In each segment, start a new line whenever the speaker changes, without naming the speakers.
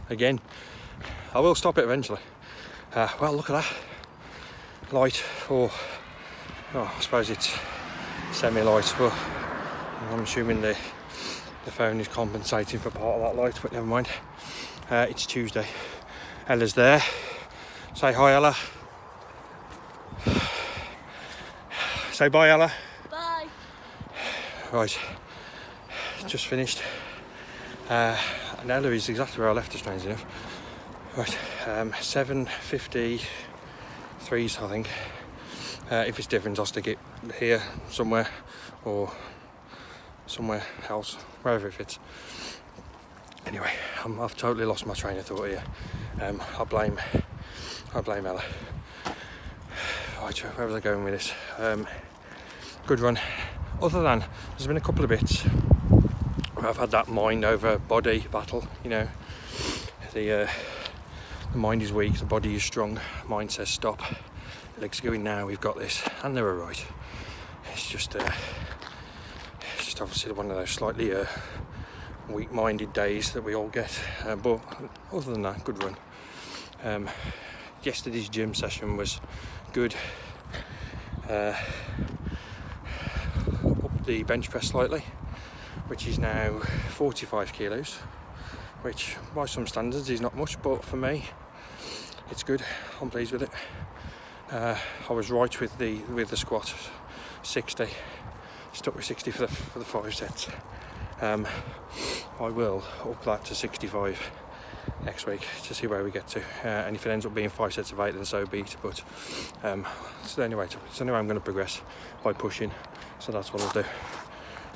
again. I will stop it eventually. Well, look at that light, or I suppose it's semi-light, but I'm assuming the phone is compensating for part of that light, but never mind. It's Tuesday. Ella's there. Say hi, Ella. Say bye, Ella.
Bye.
Right, just finished. And Ella is exactly where I left her, strange enough. Right, 7:53, I think. If it's different, I'll stick it here somewhere, or somewhere else, wherever it fits. Anyway, I've totally lost my train of thought here. I blame Ella. Right, where was I going with this? Good run. Other than, there's been a couple of bits where I've had that mind over body battle, you know. The mind is weak, the body is strong. Mind says stop. The legs are going now, we've got this. And they were right. It's just obviously one of those slightly weak-minded days that we all get. But other than that, good run. Yesterday's gym session was good. Up the bench press slightly, which is now 45 kilos, which by some standards is not much, but for me it's good. I'm pleased with it. I was right with the squat, 60. Stuck with 60 for the 5 sets. I will up that to 65 next week to see where we get to, and if it ends up being 5 sets of 8, then so be it. But it's the only way I'm going to progress, by pushing. So that's what I'll do.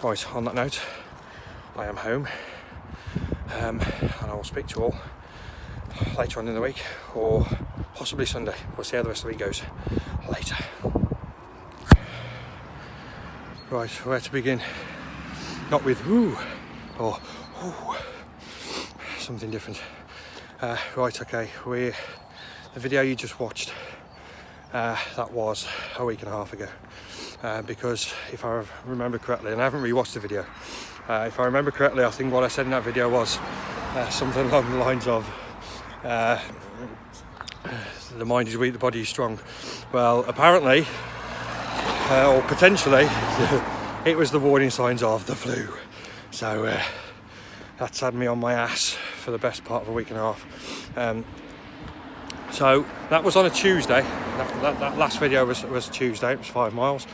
Right, on that note, I am home, and I will speak to you all later on in the week, or possibly Sunday. We'll see how the rest of the week goes later. Right, where to begin? Not with woo or ooh, something different. Right, okay, the video you just watched, that was a week and a half ago, because if I remember correctly, and I haven't rewatched the video, if I remember correctly, I think what I said in that video was something along the lines of the mind is weak, the body is strong. Well, apparently, or potentially, it was the warning signs of the flu. So that's had me on my ass for the best part of a week and a half. So that was on a Tuesday. That last video was Tuesday. It was 5 miles.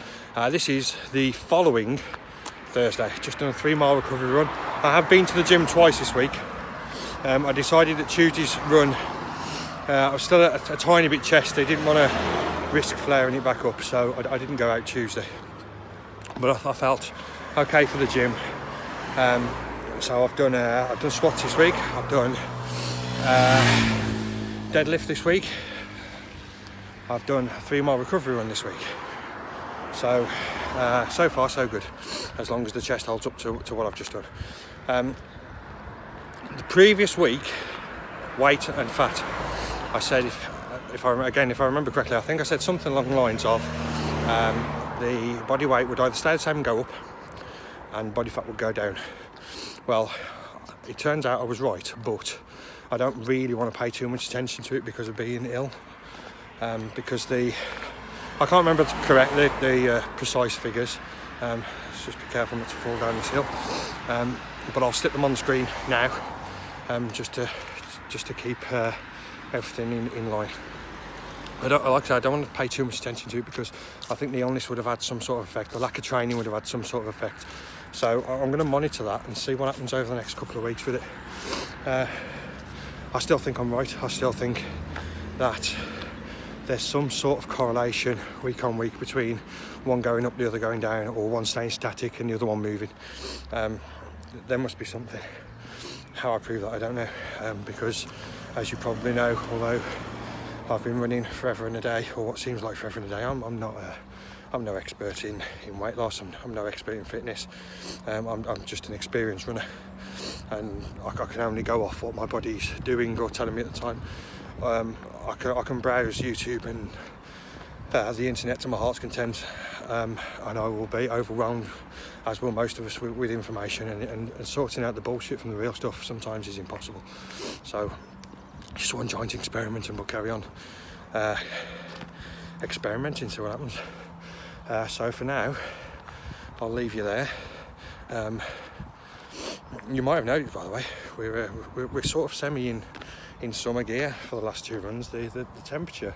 This is the following Thursday. Just done a 3-mile recovery run. I have been to the gym twice this week. I decided that Tuesday's run, I was still a tiny bit chesty. Didn't want to risk flaring it back up, so I didn't go out Tuesday. But I felt okay for the gym. So I've done squats this week. I've done deadlift this week. I've done a 3-mile recovery run this week. So so far so good, as long as the chest holds up to what I've just done. The previous week, weight and fat, I said, if I remember correctly, I think I said something along the lines of the body weight would either stay the same and go up, and body fat would go down. Well, it turns out I was right, but I don't really want to pay too much attention to it because of being ill. Because I can't remember the precise figures. Just be careful not to fall down this hill. But I'll stick them on the screen now, just to keep everything in line. Like I said, I don't want to pay too much attention to it because I think the illness would have had some sort of effect. The lack of training would have had some sort of effect. So I'm going to monitor that and see what happens over the next couple of weeks with it. I still think I'm right. I still think that there's some sort of correlation week on week between one going up, the other going down, or one staying static and the other one moving. There must be something. How I prove that, I don't know. Because, as you probably know, although I've been running forever and a day, or what seems like forever and a day, I'm no expert in weight loss. I'm no expert in fitness. I'm just an experienced runner, and I can only go off what my body's doing or telling me at the time. I can browse YouTube and the internet to my heart's content, and I will be overwhelmed, as will most of us, with information, and sorting out the bullshit from the real stuff sometimes is impossible. So just one giant experiment, and we'll carry on experimenting, see what happens. So for now, I'll leave you there. You might have noticed, by the way, we're sort of semi in summer gear for the last 2 runs. The temperature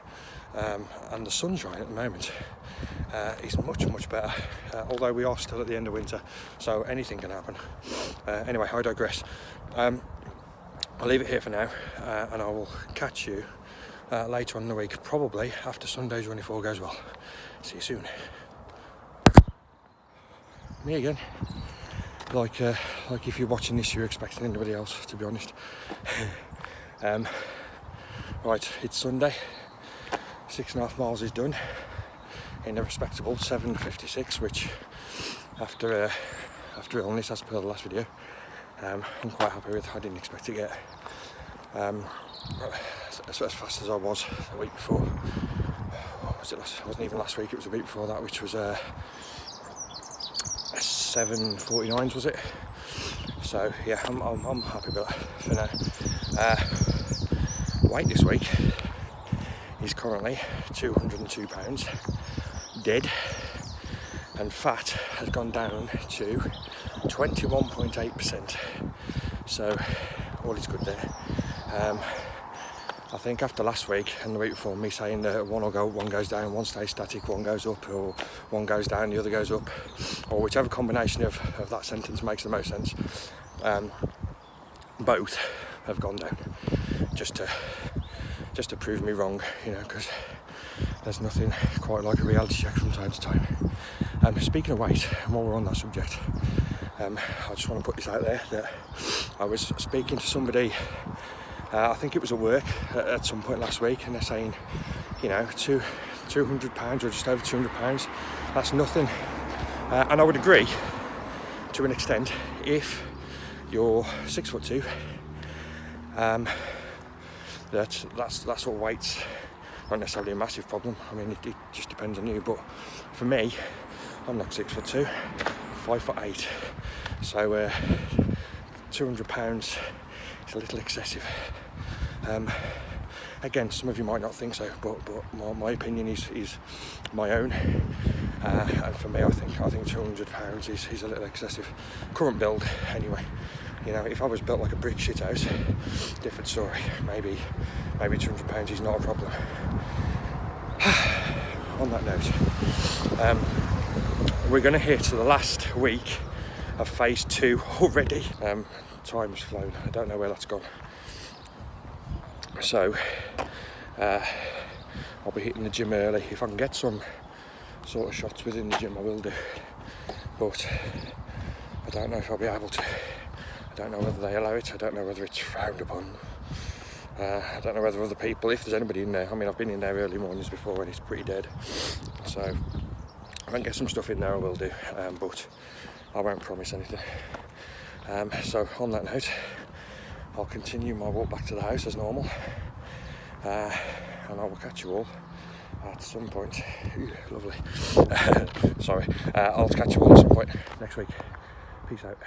and the sunshine at the moment is much better, although we are still at the end of winter, so anything can happen. Anyway, I digress. I'll leave it here for now, and I will catch you later on in the week, probably after Sunday's run if all goes well. See you soon. Me again. Like if you're watching this, you're expecting anybody else, to be honest. Right, it's Sunday. 6.5 miles is done in a respectable 7:56, which after illness, as per the last video, I'm quite happy with. I didn't expect to get as fast as I was the week before. It wasn't even last week, it was the week before that, which was 7:49s, was it? So yeah, I'm happy with that for now. Weight this week is currently 202 pounds dead, and fat has gone down to 21.8%. So all is good there. I think after last week and the week before, me saying that one goes down, one stays static, one goes up, or one goes down, the other goes up, or whichever combination of that sentence makes the most sense, both have gone down, just to prove me wrong, you know, because there's nothing quite like a reality check from time to time. Speaking of weight, and while we're on that subject, I just want to put this out there that I was speaking to somebody, I think it was at work at some point last week, and they're saying, you know, 200 pounds or just over 200 pounds, that's nothing. And I would agree to an extent if you're 6'2". That sort of weight's not necessarily a massive problem. I mean, it just depends on you. But for me, I'm not 6'2", 5'8". So 200 pounds is a little excessive. Again, some of you might not think so, but my opinion is my own. And for me, I think 200 pounds is a little excessive. Current build, anyway. You know, if I was built like a brick shit house, different story. Maybe 200 pounds is not a problem. On that note, we're going to hit the last week of phase 2 already. Time's flown. I don't know where that's gone. So I'll be hitting the gym early. If I can get some sort of shots within the gym, I will do. But I don't know if I'll be able to. I don't know whether they allow it. I don't know whether it's frowned upon. I don't know whether other people, if there's anybody in there. I mean, I've been in there early mornings before and it's pretty dead. So if I can get some stuff in there, I will do. But I won't promise anything. So on that note, I'll continue my walk back to the house as normal. And I will catch you all at some point. Ooh, lovely. Sorry. I'll catch you all at some point next week. Peace out.